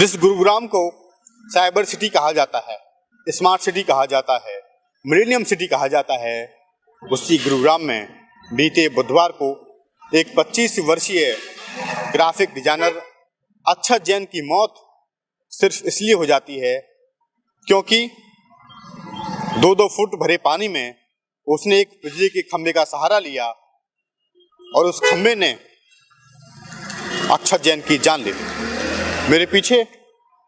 जिस गुरुग्राम को cyber city कहा जाता है, स्मार्ट सिटी कहा जाता है, मिलेनियम सिटी कहा जाता है, उसी गुरुग्राम में बीते बुधवार को एक 25 वर्षीय ग्राफिक डिजाइनर अक्षत जैन की मौत सिर्फ इसलिए हो जाती है क्योंकि 2-2 फुट भरे पानी में उसने एक बिजली के खंभे का सहारा लिया और उस खंभे ने अक्षत जैन की जान ले ली। मेरे पीछे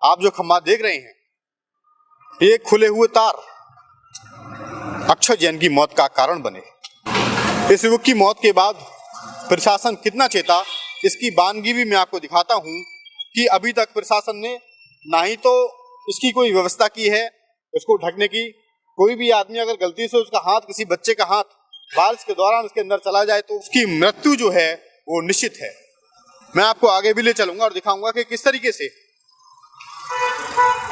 आप जो खंभा देख रहे हैं, ये खुले हुए तार अक्षत जैन की मौत का कारण बने। इस युवक की मौत के बाद प्रशासन कितना चेता, इसकी बानगी भी मैं आपको दिखाता हूं कि अभी तक प्रशासन ने ना ही तो इसकी कोई व्यवस्था की है इसको ढकने की। कोई भी आदमी अगर गलती से उसका हाथ, किसी बच्चे का हाथ बारिश के दौरान उसके अंदर चला जाए तो उसकी मृत्यु जो है वो निश्चित है। मैं आपको आगे भी ले चलूंगा और दिखाऊंगा कि किस तरीके से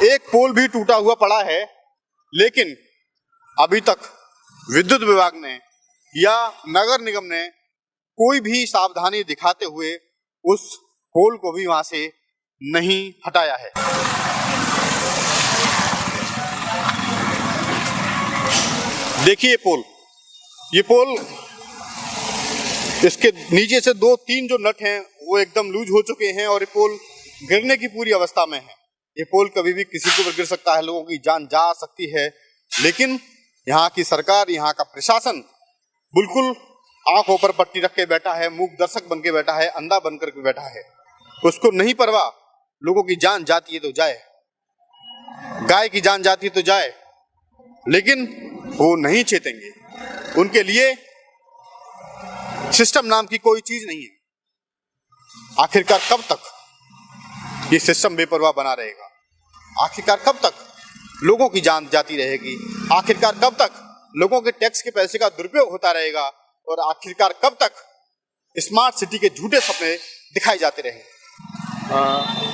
एक पोल भी टूटा हुआ पड़ा है, लेकिन अभी तक विद्युत विभाग ने या नगर निगम ने कोई भी सावधानी दिखाते हुए उस पोल को भी वहां से नहीं हटाया है। देखिए ये पोल इसके नीचे से 2-3 जो नट हैं वो एकदम लूज हो चुके हैं और ये पोल गिरने की पूरी अवस्था में है। ये पोल कभी भी किसी को भी गिर सकता है, लोगों की जान जा सकती है, लेकिन यहाँ की सरकार, यहाँ का प्रशासन बिल्कुल आंखों पर पट्टी रख के बैठा है, मूक दर्शक बन के बैठा है, अंधा बनकर के बैठा है। उसको नहीं परवाह, लोगों की जान जाती है तो जाए, गाय की जान जाती है तो जाए, लेकिन वो नहीं चेतेंगे। उनके लिए सिस्टम नाम की कोई चीज नहीं है। आखिरकार कब तक ये सिस्टम बेपरवाह बना रहेगा? आखिरकार कब तक लोगों की जान जाती रहेगी? आखिरकार कब तक लोगों के टैक्स के पैसे का दुरुपयोग होता रहेगा? और आखिरकार कब तक स्मार्ट सिटी के झूठे सपने दिखाए जाते रहे?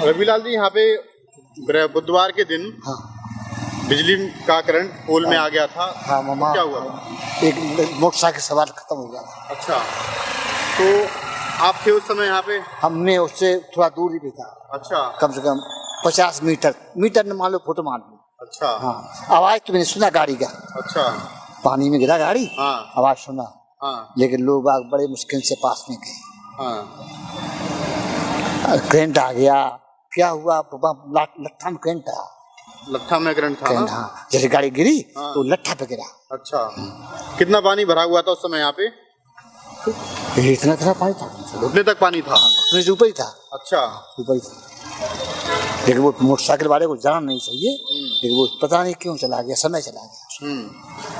रविलाल जी, यहाँ पे बुधवार के दिन बिजली का करंट पोल में आ गया था। हाँ मामा, तो क्या हुआ था? एक मोटरसाइकिल सवार खत्म हो गया था। अच्छा, तो आप थे उस समय यहाँ पे? हमने उससे थोड़ा दूर ही भी था। अच्छा, कम से कम 50 मीटर न मान लो, फुट मान लो। अच्छा, हाँ, आवाज तो मैंने सुना गाड़ी का। अच्छा, पानी में गिरा गाड़ी। हाँ, आवाज सुना। हाँ, लेकिन लोग बाग बड़े मुश्किल से पास में गए। हाँ, करंट आ गया। क्या हुआ? लट्ठा में करंट था। लट्ठा में करंट था? हाँ, जैसे गाड़ी गिरी हाँ, तो लट्ठा पे गिरा। अच्छा, कितना पानी भरा हुआ था उस समय यहाँ पे? इतना पानी था, घुटने तक पानी था? घुटने से ऊपर ही था। अच्छा, ऊपर ही था। लेकिन वो मोटरसाइकिल वाले को जाना नहीं चाहिए, लेकिन वो पता नहीं क्यों चला गया, समय चला गया।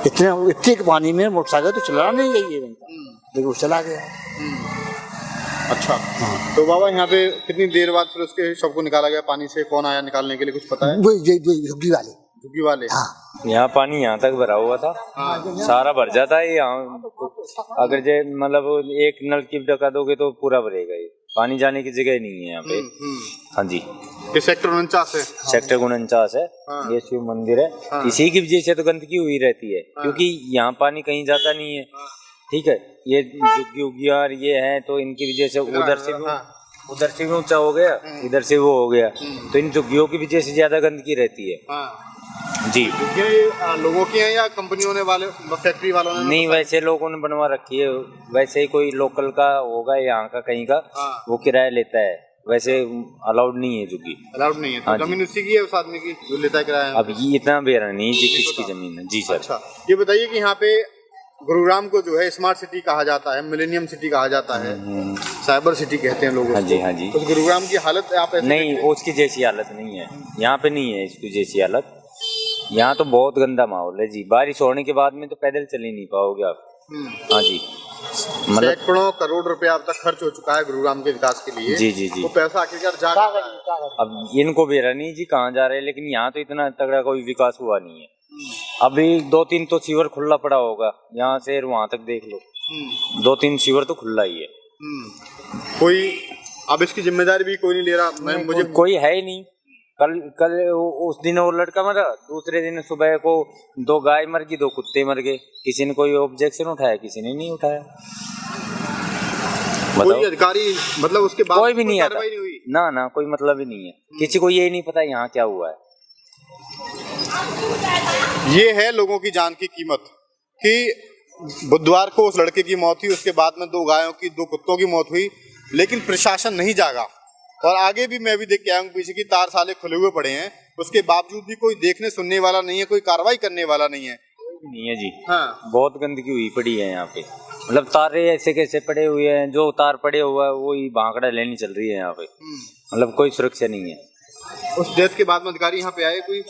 इतने के पानी में मोटरसाइकिल तो चलाना नहीं चाहिए, लेकिन वो चला गया। अच्छा, तो बाबा यहाँ पे कितनी देर बाद फिर उसके शव को निकाला गया पानी से? कौन आया निकालने के लिए, कुछ पता है? झुग्गी वाले। हाँ। यहाँ पानी यहाँ तक भरा हुआ था। हाँ। सारा भर जाता है यहाँ। अगर जे मतलब एक नलकी ढका दोगे तो पूरा भरेगा। ये पानी जाने की जगह नहीं है यहाँ पे। हाँ जी, ये सेक्टर 49 है। सेक्टर 49 है। हाँ। ये शिव मंदिर है। हाँ। इसी की वजह से तो गंदगी हुई रहती है। हाँ। क्योंकि यहाँ पानी कहीं जाता नहीं है। ठीक है, ये झुग्गी उग्गी और ये है तो इनकी वजह से उधर से भी ऊंचा हो गया, इधर से वो हो गया, तो इन झुग्गियों की वजह से ज्यादा गंदगी रहती है। जी, ये लोगों की है या कंपनियों ने वाले, फैक्ट्री वालों ने? नहीं, वैसे लोगों ने बनवा रखी है। वैसे ही कोई लोकल का होगा यहाँ का कहीं का, वो किराया लेता है। वैसे अलाउड नहीं है झुग्गी। अलाउड नहीं है? तो जमीन उसी की है, उस आदमी की जो लेता है किराया? अब ये इतना बेरा नहीं जी किसकी जमीन है। जी सर। अच्छा, ये बताइए कि यहाँ पे गुरुग्राम को जो है स्मार्ट सिटी कहा जाता है, मिलेनियम सिटी कहा जाता है, साइबर सिटी कहते हैं लोग। हाँ जी, हाँ जी। उस गुरुग्राम की हालत आप ऐसे नहीं, उसकी जैसी हालत नहीं है यहाँ पे, नहीं है इसकी जैसी हालत। यहाँ तो बहुत गंदा माहौल है जी। बारिश होने के बाद में तो पैदल चल ही नहीं पाओगे आप। हाँ जी, मतलब सैकड़ों करोड़ रुपया अब तक खर्च हो चुका है गुरुग्राम के विकास के लिए। जी जी जी। वो पैसा आखिरकार जा रहा है। अब इनको बेरा नहीं जी कहाँ जा रहे हैं, लेकिन यहाँ तो इतना तगड़ा कोई विकास हुआ नहीं है। अभी 2-3 तो सीवर खुला पड़ा होगा, यहाँ से वहां तक देख लो, 2-3 सीवर तो खुला ही है। कोई अब इसकी जिम्मेदारी भी कोई नहीं ले रहा। मुझे कोई है ही नहीं। कल उस दिन वो लड़का मरा, दूसरे दिन सुबह को 2 गाय मर गई, 2 कुत्ते मर गए। किसी ने कोई ऑब्जेक्शन उठाया? किसी ने नहीं उठाया। कोई अधिकारी मतलब उसके बाद कोई भी नहीं आता, कार्रवाई नहीं हुई? ना ना कोई मतलब ही नहीं है, किसी को ये नहीं पता यहाँ क्या हुआ है। ये है लोगों की जान की कीमत कि बुधवार को उस लड़के की मौत हुई, उसके बाद में 2 गायों की 2 कुत्तों की मौत हुई, लेकिन प्रशासन नहीं जागा। और आगे भी मैं भी देख के आया हूँ पीछे की तार साले खुले हुए पड़े हैं, उसके बावजूद भी कोई देखने सुनने वाला नहीं है, कोई कार्रवाई करने वाला नहीं है। नहीं है जी। हाँ। बहुत गंदगी हुई पड़ी है यहाँ पे, मतलब तारे ऐसे कैसे पड़े हुए हैं, जो तार पड़े हुआ है वही भांकड़ा लेनी चल रही है यहाँ पे, मतलब कोई सुरक्षा नहीं है। उस डेथ के बाद में अधिकारी यहाँ पे आए कोई?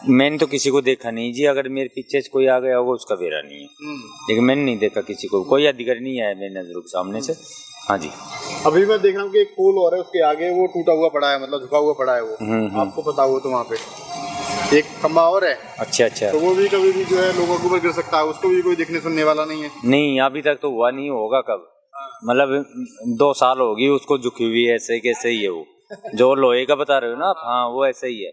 मैंने तो किसी को देखा नहीं जी, अगर मेरे पीछे से कोई आ गया होगा उसका बेरा नहीं है, लेकिन मैंने नहीं देखा किसी को, कोई अधिकारी नहीं आया मेरी नजरों के सामने से। हाँ जी। अभी मैं देख रहा हूँ कि एक पोल और है, उसके आगे वो टूटा हुआ पड़ा है, मतलब झुका हुआ पड़ा है वो। आपको पता हो तो वहाँ पे एक खंबा और है। अच्छा अच्छा। तो वो भी कभी भी जो है लोगों के ऊपर गिर सकता है, उसको भी कोई देखने सुनने वाला नहीं है। नहीं अभी तक तो हुआ नहीं, होगा कब, मतलब 2 साल होगी उसको झुकी हुई है, ऐसे कैसे ही है वो जो लोहे का बता रहे हो ना आप, हाँ वो ऐसे ही है,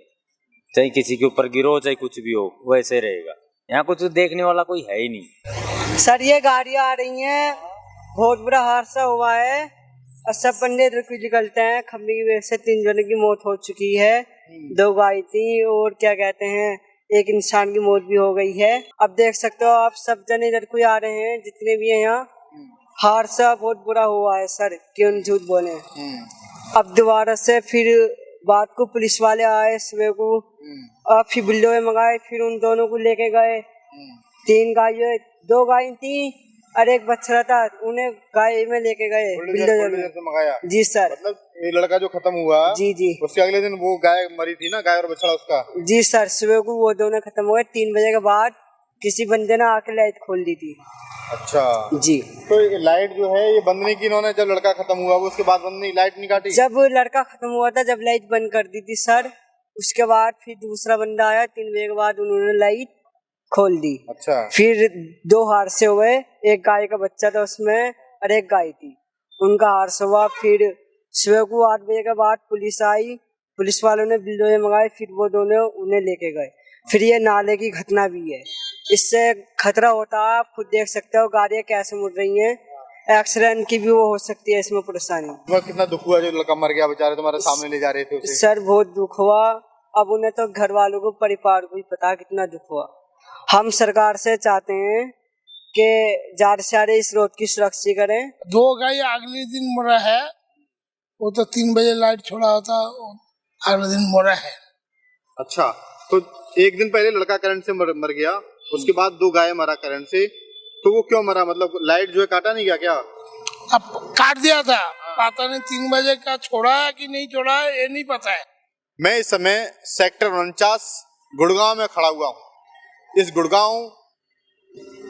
चाहे किसी के ऊपर गिरो चाहे कुछ भी हो वो ऐसे रहेगा। यहाँ कुछ देखने वाला कोई है ही नहीं। सर ये गाड़ियाँ आ रही हैं, बहुत बुरा हादसा हुआ है और सब बंदे इधर कुछ निकलते हैं, खंबे की वजह से 3 जनों की मौत हो चुकी है, 2 गाय थी और क्या कहते हैं एक इंसान की मौत भी हो गई है। अब देख सकते हो आप सब जने इधर को आ रहे हैं, जितने भी हैं यहाँ। हादसा बहुत बुरा हुआ है सर, क्यों झूठ बोले। अब दोबारा से फिर बात को पुलिस वाले आए सुबह को, और फिर बुलडोजर मंगाए, फिर उन दोनों को लेके गए। 3 गाय, 2 गाय थी और एक बछड़ा था, उन्हें गाय में लेके गए बुलडोजर में मंगाया। जी सर। मतलब ये लड़का जो खत्म हुआ जी जी उसके अगले दिन वो गाय मरी थी ना, गाय और बछड़ा उसका। जी सर, सुबह को वो दोनों खत्म हो गए। 3 बजे के बाद किसी बंदे ने आके लाइट खोल दी थी। अच्छा जी। तो ये लाइट जो है ये बंद नहीं की इन्होंने, जब लड़का खत्म हुआ वो उसके बाद बंद नहीं, लाइट नहीं काटी? जब लड़का खत्म हुआ था जब लाइट बंद कर दी थी सर, उसके बाद फिर दूसरा बंदा आया, 3 बजे के बाद उन्होंने लाइट खोल दी। अच्छा। फिर 2 हादसे हुए, एक गाय का बच्चा था उसमें और एक गाय थी, उनका हादसा हुआ। फिर सुबह को 8 बजे के बाद पुलिस आई, पुलिस वालों ने बुलडोजर मंगाए, फिर वो दोनों उन्हें लेके गए। फिर ये नाले की घटना भी है, इससे खतरा होता है, आप खुद देख सकते हो गाड़ियाँ कैसे मुड़ रही हैं, एक्सीडेंट की भी वो हो सकती है इसमें परेशानी। कितना दुख हुआ जो लड़का मर गया बेचारे, तुम्हारे सामने ले जा रहे थे उसे? सर बहुत दुख हुआ, अब उन्हें तो घर वालों को परिवार को ही पता कितना दुख हुआ। हम सरकार से चाहते हैं कि ज्यादा से ज्यादा इस रोड की सुरक्षा करें। 2 गाय अगले दिन मरा है, वो तो 3 बजे लाइट छोड़ा होता, अगले दिन मरा है। अच्छा, तो एक दिन पहले लड़का करंट से मर गया, उसके बाद 2 गाय मरा करंट से, तो वो क्यों मरा? मतलब लाइट जो है काटा नहीं गया क्या? अब काट दिया था, पता नहीं 3 बजे का छोड़ा है कि नहीं छोड़ा है, ये नहीं पता है। मैं इस समय सेक्टर 49 गुड़गांव में खड़ा हुआ हूँ। इस गुड़गांव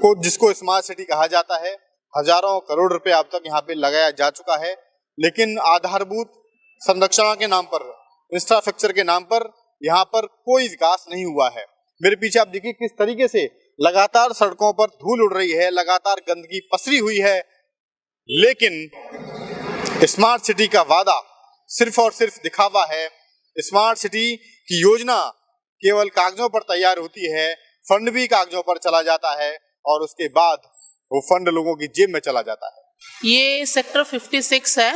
को जिसको स्मार्ट सिटी कहा जाता है, हजारों करोड़ रुपए अब तक यहाँ पे लगाया जा चुका है, लेकिन आधारभूत संरचना के नाम पर, इंफ्रास्ट्रक्चर के नाम पर यहाँ पर कोई विकास नहीं हुआ है। मेरे पीछे आप देखिए किस तरीके से लगातार सड़कों पर धूल उड़ रही है, लगातार गंदगी पसरी हुई है, लेकिन स्मार्ट सिटी का वादा सिर्फ और सिर्फ दिखावा है। स्मार्ट सिटी की योजना केवल कागजों पर तैयार होती है, फंड भी कागजों पर चला जाता है और उसके बाद वो फंड लोगों की जेब में चला जाता है। ये सेक्टर 56 है।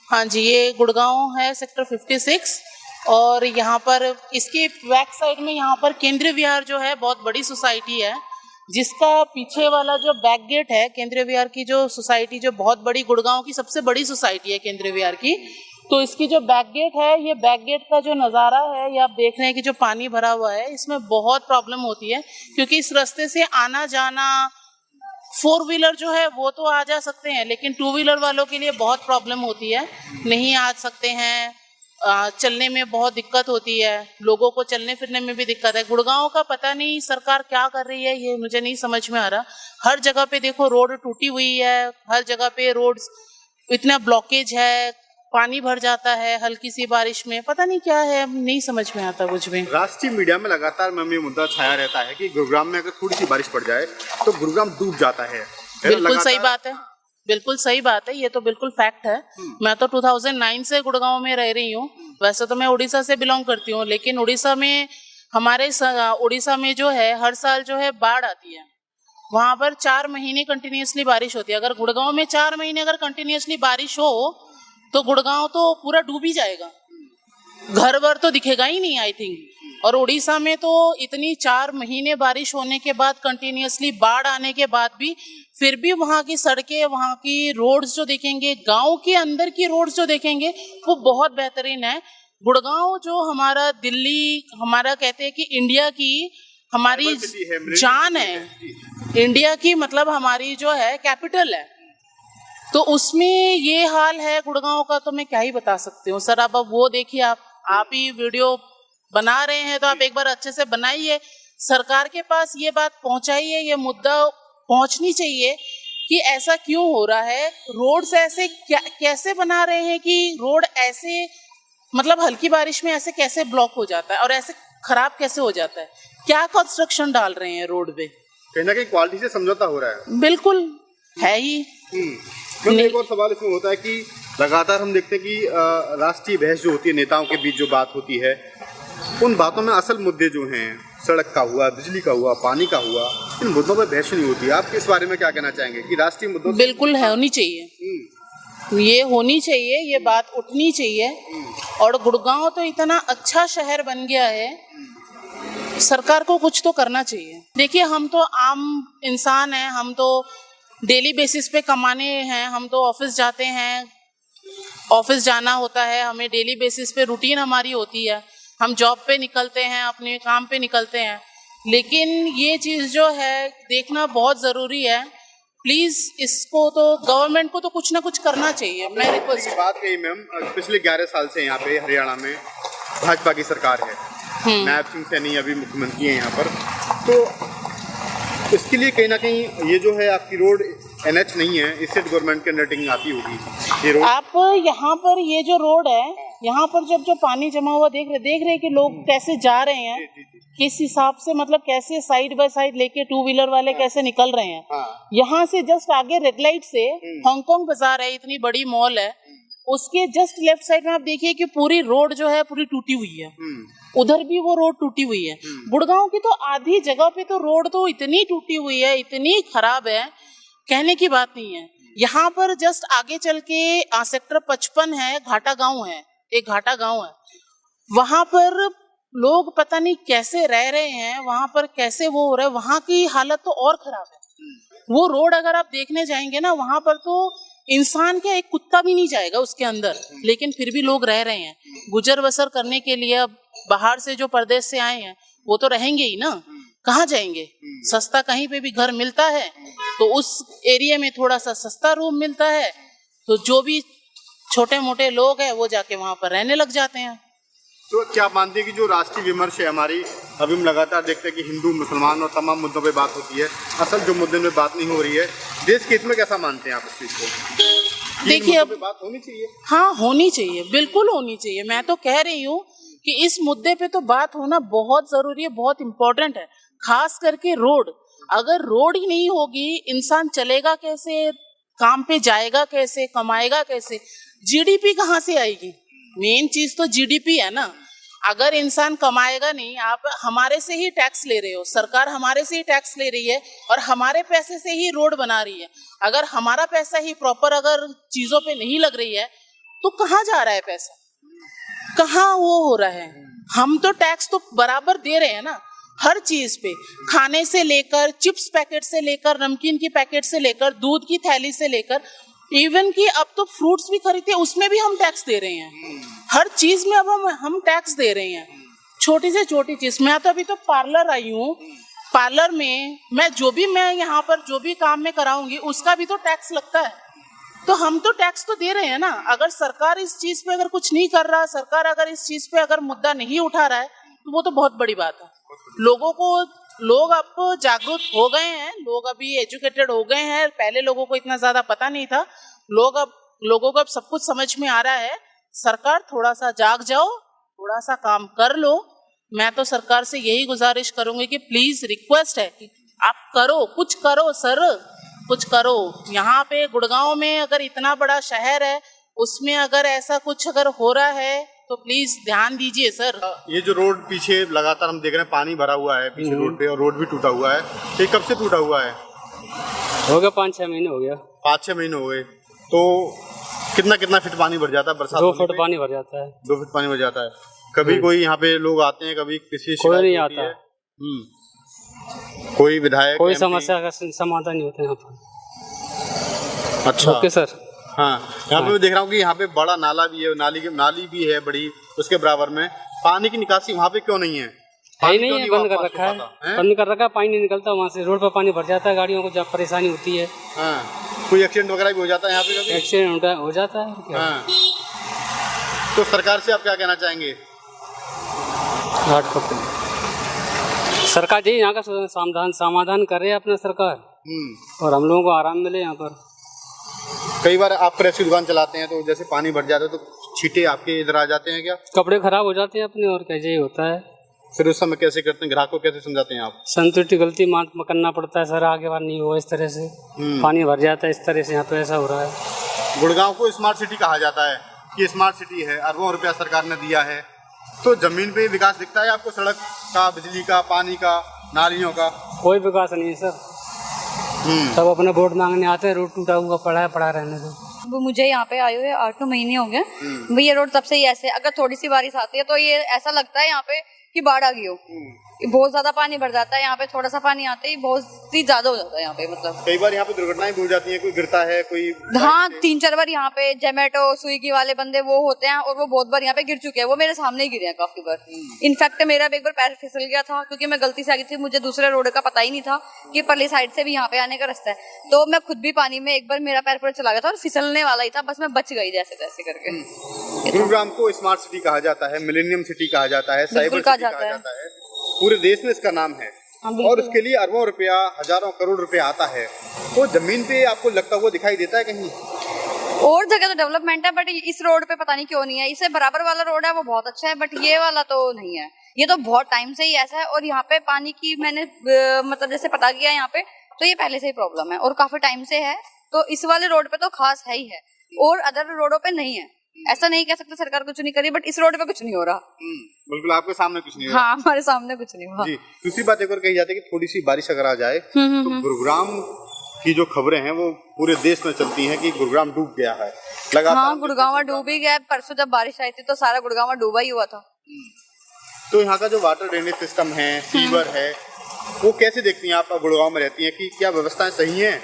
हाँ जी, ये गुड़गांव है सेक्टर 56, और यहाँ पर इसके बैक साइड में यहाँ पर केंद्रीय विहार जो है बहुत बड़ी सोसाइटी है, जिसका पीछे वाला जो बैक गेट है केंद्रीय विहार की जो सोसाइटी, जो बहुत बड़ी गुड़गांव की सबसे बड़ी सोसाइटी है केंद्रीय विहार की, तो इसकी जो बैक गेट है, ये बैक गेट का जो नज़ारा है, ये आप देख रहे हैं कि जो पानी भरा हुआ है, इसमें बहुत प्रॉब्लम होती है, क्योंकि इस रास्ते से आना जाना 4 व्हीलर जो है वो तो आ जा सकते हैं, लेकिन 2 व्हीलर वालों के लिए बहुत प्रॉब्लम होती है, नहीं आ सकते हैं, चलने में बहुत दिक्कत होती है, लोगों को चलने फिरने में भी दिक्कत है। गुड़गांव का पता नहीं सरकार क्या कर रही है, ये मुझे नहीं समझ में आ रहा। हर जगह पे देखो रोड टूटी हुई है, हर जगह पे रोड्स इतना ब्लॉकेज है, पानी भर जाता है हल्की सी बारिश में, पता नहीं क्या है, नहीं समझ में आता कुछ भी। राष्ट्रीय मीडिया में लगातार मैम ये मुद्दा छाया रहता है कि गुरुग्राम में अगर थोड़ी सी बारिश पड़ जाए तो गुरुग्राम डूब जाता है। बिल्कुल सही बात है, बिल्कुल सही बात है, ये तो बिल्कुल फैक्ट है। मैं तो 2009 से गुड़गांव में रह रही हूँ, वैसे तो मैं उड़ीसा से बिलोंग करती हूँ, लेकिन उड़ीसा में जो है हर साल जो है बाढ़ आती है, वहां पर 4 महीने कंटिन्यूअसली बारिश होती है। अगर गुड़गांव में 4 महीने अगर कंटिन्यूअसली बारिश हो तो गुड़गांव तो पूरा डूब ही जाएगा, घर वर तो दिखेगा ही नहीं आई थिंक। और उड़ीसा में तो इतनी 4 महीने बारिश होने के बाद कंटिन्यूअसली बाढ़ आने के बाद भी फिर भी वहाँ की सड़कें, वहाँ की रोड्स जो देखेंगे, गांव के अंदर की रोड्स जो देखेंगे वो बहुत बेहतरीन है। गुड़गांव जो हमारा दिल्ली, हमारा कहते हैं कि इंडिया की हमारी जान है, इंडिया की मतलब हमारी जो है कैपिटल है, तो उसमें ये हाल है गुड़गांव का, तो मैं क्या ही बता सकती हूँ सर। अब वो देखिए, आप ही वीडियो बना रहे हैं तो आप एक बार अच्छे से बनाइए, सरकार के पास ये बात पहुंचाइए, ये मुद्दा पहुंचनी चाहिए कि ऐसा क्यों हो रहा है। रोड्स ऐसे कैसे बना रहे हैं कि रोड ऐसे मतलब हल्की बारिश में ऐसे कैसे ब्लॉक हो जाता है और ऐसे खराब कैसे हो जाता है, क्या कंस्ट्रक्शन डाल रहे हैं रोड पे, कहीं ना कहीं क्वालिटी से समझौता हो रहा है। बिल्कुल है ही। एक और सवाल इसमें होता है कि लगातार हम देखते हैं कि राष्ट्रीय बहस जो होती है, नेताओं के बीच जो बात होती है, उन बातों में असल मुद्दे जो हैं, सड़क का हुआ, बिजली का हुआ, पानी का हुआ, इन मुद्दों पर बहस नहीं होती। आप इस बारे में क्या कहना चाहेंगे कि राष्ट्रीय मुद्दों बिल्कुल है, होनी चाहिए, ये होनी चाहिए, ये बात उठनी चाहिए। और गुड़गांव तो इतना अच्छा शहर बन गया है, सरकार को कुछ तो करना चाहिए। देखिए, हम तो आम इंसान हैं, हम तो डेली बेसिस पे कमाने हैं, हम तो ऑफिस जाते हैं, ऑफिस जाना होता है, हमें डेली बेसिस पे रूटीन हमारी होती है, हम जॉब पे निकलते हैं, अपने काम पे निकलते हैं। लेकिन ये चीज़ जो है देखना बहुत ज़रूरी है। प्लीज़ इसको तो गवर्नमेंट को तो कुछ ना कुछ करना चाहिए। मैं रिक्वेस्ट बात कही मैम, पिछले 11 साल से यहाँ पे हरियाणा में भाजपा की सरकार है, नायब सिंह सैनी अभी मुख्यमंत्री हैं यहाँ पर, तो इसके लिए कहीं ना कहीं ये जो है आपकी रोड NH नहीं है, स्टेट गवर्नमेंट की अंडरटेकिंग आती होगी ये रोड। आप यहाँ पर ये जो रोड है, यहाँ पर जब जो पानी जमा हुआ देख रहे कि लोग कैसे जा रहे हैं, किस हिसाब से, मतलब कैसे साइड बाय साइड लेके 2 व्हीलर वाले कैसे निकल रहे हैं। यहाँ से जस्ट आगे रेड लाइट से हांगकांग बाजार है, इतनी बड़ी मॉल है, उसके जस्ट लेफ्ट साइड में आप देखिए कि पूरी रोड जो है पूरी टूटी हुई है, उधर भी वो रोड टूटी हुई है। गुड़गांव की तो आधी जगह पे तो रोड तो इतनी टूटी हुई है, इतनी खराब है, कहने की बात नहीं है। यहाँ पर जस्ट आगे चल के सेक्टर 55 है, घाटा गांव है, एक घाटा गांव है, वहां पर लोग पता नहीं कैसे रह रहे हैं, वहां पर कैसे वो हो रहा है, वहां की हालत तो और खराब है। वो रोड अगर आप देखने जाएंगे ना, वहां पर तो इंसान क्या, एक कुत्ता भी नहीं जाएगा उसके अंदर, लेकिन फिर भी लोग रह रहे हैं गुजर बसर करने के लिए। अब बाहर से जो प्रदेश से आए हैं वो तो रहेंगे ही ना, कहाँ जाएंगे, सस्ता कहीं पे भी घर मिलता है तो उस एरिया में थोड़ा सा सस्ता रूम मिलता है, तो जो भी छोटे मोटे लोग हैं वो जाके वहां पर रहने लग जाते हैं। तो क्या मानते हैं कि जो राष्ट्रीय विमर्श है हमारी, अभी हम लगातार देखते हैं कि हिंदू मुसलमान और तमाम मुद्दों पे बात होती है, असल जो मुद्दे में बात नहीं हो रही है, देश के हित में कैसा मानते हैं आप इस चीज को? देखिए, अब बात होनी चाहिए, हाँ होनी चाहिए, बिल्कुल होनी चाहिए। मैं तो कह रही हूँ कि इस मुद्दे पे तो बात होना बहुत जरूरी है, बहुत इम्पोर्टेंट है। खास करके रोड, अगर रोड ही नहीं होगी, इंसान चलेगा कैसे, काम पे जाएगा कैसे, कमाएगा कैसे, जीडीपी कहाँ से आएगी? मेन चीज तो जीडीपी है ना। अगर इंसान कमाएगा नहीं, आप हमारे से ही टैक्स ले रहे हो, सरकार हमारे से ही टैक्स ले रही है और हमारे पैसे से ही रोड बना रही है। अगर हमारा पैसा ही प्रॉपर अगर चीजों पे नहीं लग रही है तो कहाँ जा रहा है पैसा, कहाँ वो हो रहा है? हम तो टैक्स तो बराबर दे रहे हैं ना, हर चीज पे, खाने से लेकर, चिप्स पैकेट से लेकर, नमकीन की पैकेट से लेकर, दूध की थैली से लेकर, इवन कि अब तो फ्रूट्स भी खरीदते हैं उसमें भी हम टैक्स दे रहे हैं। हर चीज में अब हम टैक्स दे रहे हैं, छोटी से छोटी चीज। मैं तो अभी तो पार्लर आई हूँ, पार्लर में मैं यहाँ पर जो भी काम में कराऊंगी उसका भी तो टैक्स लगता है, तो हम तो टैक्स तो दे रहे हैं ना। अगर सरकार इस चीज पे अगर कुछ नहीं कर रहा, सरकार अगर इस चीज पे अगर मुद्दा नहीं उठा रहा है तो वो तो बहुत बड़ी बात है। लोग अब जागरूक हो गए हैं, लोग अभी एजुकेटेड हो गए हैं, पहले लोगों को इतना ज्यादा पता नहीं था, लोगों को अब सब कुछ समझ में आ रहा है। सरकार थोड़ा सा जाग जाओ, थोड़ा सा काम कर लो। मैं तो सरकार से यही गुजारिश करूंगी कि प्लीज रिक्वेस्ट है कि आप करो, कुछ करो सर, कुछ करो। यहाँ पे गुड़गांव में अगर इतना बड़ा शहर है, उसमें अगर ऐसा कुछ अगर हो रहा है तो प्लीज ध्यान दीजिए सर। ये जो रोड पीछे लगातार हम देख रहे हैं पानी भरा हुआ है पीछे रोड पे, और रोड भी टूटा हुआ है। ये कब से टूटा हुआ है? हो गया 5-6 महीने हो गया। 5-6 महीने हो गए। तो कितना फीट पानी भर जाता है बरसात 2 होने फुट पे? पानी भर जाता है। 2 फीट पानी भर जाता है। कभी कोई यहाँ पे लोग आते हैं, कभी किसी कोई नहीं शिकायत होती आता। है? कोई विधायक कोई MP? समस्या का समाधान नहीं होता यहाँ पर। अच्छा। Okay sir. हाँ, यहाँ पे मैं देख रहा हूँ कि यहाँ पे बड़ा नाला भी है, नाली भी है बड़ी, उसके बराबर में पानी की निकासी वहाँ पे क्यों नहीं है? है पानी नहीं क्यों है, वहाँ बंद कर पास रखा हो है। पाता? हैं? बंद कर रखा है, पानी नहीं निकलता वहाँ से। रोड पर पानी भर जाता है, गाड़ियों को जब परेशानी होती है। हाँ, कोई एक्सीडेंट वगैरह भी हो जाता है यहाँ पे कभी? एक्सीडेंट हो जाता है क्या? हाँ, तो सरकार से आप क्या कहना चाहेंगे? घाट पर सरकार जी यहाँ का समाधान कर रहे हैं अपना सरकार, और हम लोगों को आराम मिले यहाँ पर। कई बार आप प्रेस की दुकान चलाते हैं तो जैसे पानी भर जाता है तो छींटे आपके इधर आ जाते हैं क्या? कपड़े खराब हो जाते हैं अपने, और कैसे ही होता है। फिर उस समय कैसे करते हैं, ग्राहक को कैसे समझाते हैं आप? संतुष्टि गलती मात करना पड़ता है सर, आगे बार नहीं हुआ इस तरह से। पानी भर जाता है इस तरह से, यहाँ तो ऐसा हो रहा है। गुड़गांव को स्मार्ट सिटी कहा जाता है कि स्मार्ट सिटी है, अरबों रुपया सरकार ने दिया है, तो जमीन पे विकास दिखता है आपको? सड़क का, बिजली का, पानी का, नालियों का? कोई विकास नहीं है सर। सब अपने वोट मांगने आते हैं, रोड टूटा हुआ पड़ा रहने दो। वो मुझे यहाँ पे आए हुए 8-9 महीने हो गए। भाई ये रोड तब से ही ऐसे, अगर थोड़ी सी बारिश आती है तो ये ऐसा लगता है यहाँ पे कि बाढ़ आ गई हो। बहुत ज्यादा पानी भर जाता है यहाँ पे, थोड़ा सा पानी आते ही बहुत ही ज्यादा हो जाता है यहाँ पे। मतलब कई बार यहाँ पे दुर्घटनाएं भी हो जाती हैं, कोई गिरता है, कोई। हाँ, 3-4 बार यहाँ पे जोमेटो स्विगी वाले बंदे वो होते हैं, और वो बहुत बार यहाँ पे गिर चुके हैं। वो मेरे सामने ही गिरे हैं काफी बार। इनफैक्ट मेरा भी एक बार पैर फिसल गया था, क्योंकि मैं गलती से आ गई थी, मुझे दूसरे रोड का पता ही नहीं था कि परली साइड से भी यहाँ पे आने का रास्ता है। तो मैं खुद भी पानी में एक बार मेरा पैर पूरा चला गया था और फिसलने वाला ही था, बस मैं बच गई जैसे तैसे करके। गुरुग्राम को स्मार्ट सिटी कहा जाता है, मिलेनियम सिटी कहा जाता है, साइबर सिटी कहा जाता है। पूरे देश में इसका नाम है, और उसके लिए अरबों रुपया, हजारों करोड़ रुपया आता है। तो जमीन पे आपको लगता हुआ दिखाई देता है कहीं? और जगह तो डेवलपमेंट है, बट इस रोड पे पता नहीं क्यों नहीं है। इससे बराबर वाला रोड है वो बहुत अच्छा है, बट ये वाला तो नहीं है। ये तो बहुत टाइम से ही ऐसा है, और यहाँ पे पानी की मैंने मतलब जैसे पता किया यहाँ पे, तो ये पहले से ही प्रॉब्लम है और काफी टाइम से है। तो इस वाले रोड पे तो खास है ही है, और अदर रोडों पे नहीं है। ऐसा नहीं कह सकते सरकार कुछ नहीं करी, बट इस रोड पे कुछ नहीं हो रहा। बिल्कुल आपके सामने कुछ नहीं हो रहा। हाँ, हमारे सामने कुछ नहीं हुआ। जी, दूसरी बात एक और कही जाती है कि थोड़ी सी बारिश अगर आ जाए तो गुरुग्राम की जो खबरें हैं वो पूरे देश में चलती हैं कि गुरुग्राम डूब गया है लगातार। हाँ, गुड़गांव डूब ही गया। परसों जब बारिश आई थी तो सारा गुड़गांव डूबा ही हुआ था। तो यहाँ का जो वाटर ड्रेनेज सिस्टम है, सीवर है, वो कैसे देखती हैं आप? गुड़गांव में रहती हैं, कि क्या व्यवस्थाएं सही हैं?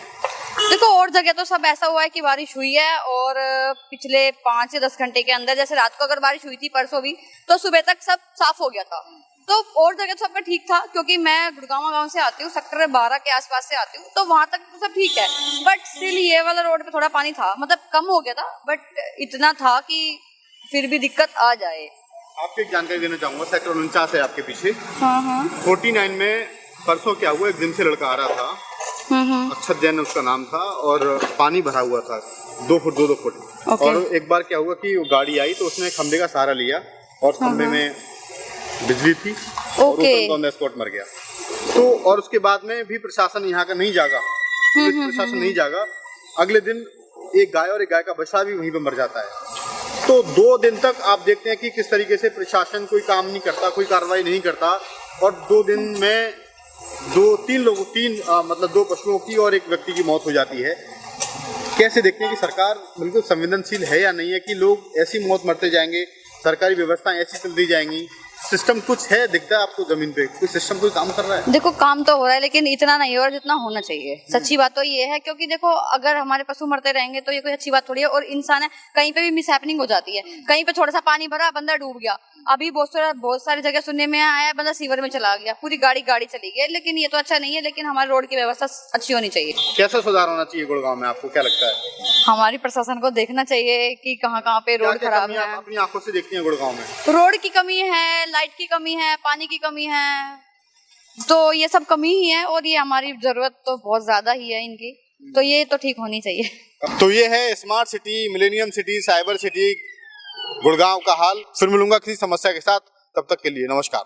देखो, और जगह तो सब ऐसा हुआ है कि बारिश हुई है, और पिछले 5 से 10 घंटे के अंदर, जैसे रात को अगर बारिश हुई थी परसों भी, तो सुबह तक सब साफ हो गया था। तो और जगह तो सबका ठीक था, क्योंकि मैं गुड़गांव गांव से आती हूँ, सेक्टर 12 के आसपास से आती हूँ, तो वहां तक तो सब ठीक है। बट स्टिल ये वाला रोड पे थोड़ा पानी था, मतलब कम हो गया था, बट इतना था कि फिर भी दिक्कत आ जाए। आपको एक जानकारी देना चाहूंगा, सेक्टर 49 है आपके पीछे। हाँ। 49 में परसों क्या हुआ, एक जिम से लड़का आ रहा था, अक्षत जैन उसका नाम था, और पानी भरा हुआ था 2 फुट 2 फुट। और एक बार क्या हुआ कि वो गाड़ी आई तो उसने खंबे का सहारा लिया, और खंबे में बिजली थी, और ऑन द स्पॉट मर गया। तो और उसके बाद में भी प्रशासन यहाँ का नहीं जागा, पुलिस प्रशासन नहीं जागा। अगले दिन एक गाय और एक गाय का बछड़ा भी वहीं पे मर जाता है। तो 2 दिन तक आप देखते हैं कि किस तरीके से प्रशासन कोई काम नहीं करता, कोई कार्रवाई नहीं करता, और 2 दिन में 2 पशुओं की और एक व्यक्ति की मौत हो जाती है। कैसे देखते हैं कि सरकार बिल्कुल संवेदनशील है या नहीं है कि लोग ऐसी मौत मरते जाएंगे, सरकारी व्यवस्थाएं ऐसी चलती जाएंगी? सिस्टम कुछ है, दिखता है आपको जमीन पे? कोई सिस्टम कोई काम कर रहा है? देखो, काम तो हो रहा है, लेकिन इतना नहीं हो रहा जितना होना चाहिए। सच्ची बात तो ये है, क्योंकि देखो, अगर हमारे पशु मरते रहेंगे तो ये कोई अच्छी बात थोड़ी है। और इंसान है, कहीं पे भी मिसहैपनिंग हो जाती है। कहीं पे थोड़ा सा पानी भरा, बंदा डूब गया। अभी बहुत सारी जगह सुनने में आया, बंदा सीवर में चला गया, पूरी गाड़ी चली गई। लेकिन ये तो अच्छा नहीं है, लेकिन हमारे रोड की व्यवस्था अच्छी होनी चाहिए। कैसा सुधार होना चाहिए गुड़गांव में, आपको क्या लगता है? हमारी प्रशासन को देखना चाहिए कि कहाँ पे रोड खराब है। अपनी आंखों से देखती हैं गुड़गांव में? रोड की कमी है, लाइट की कमी है, पानी की कमी है, तो ये सब कमी ही है, और ये हमारी जरूरत तो बहुत ज्यादा ही है इनकी, तो ये तो ठीक होनी चाहिए। तो ये है smart city, millennium city, cyber city, Gurgaon का हाल। फिर मिलूंगा किसी समस्या के साथ, तब तक के लिए नमस्कार।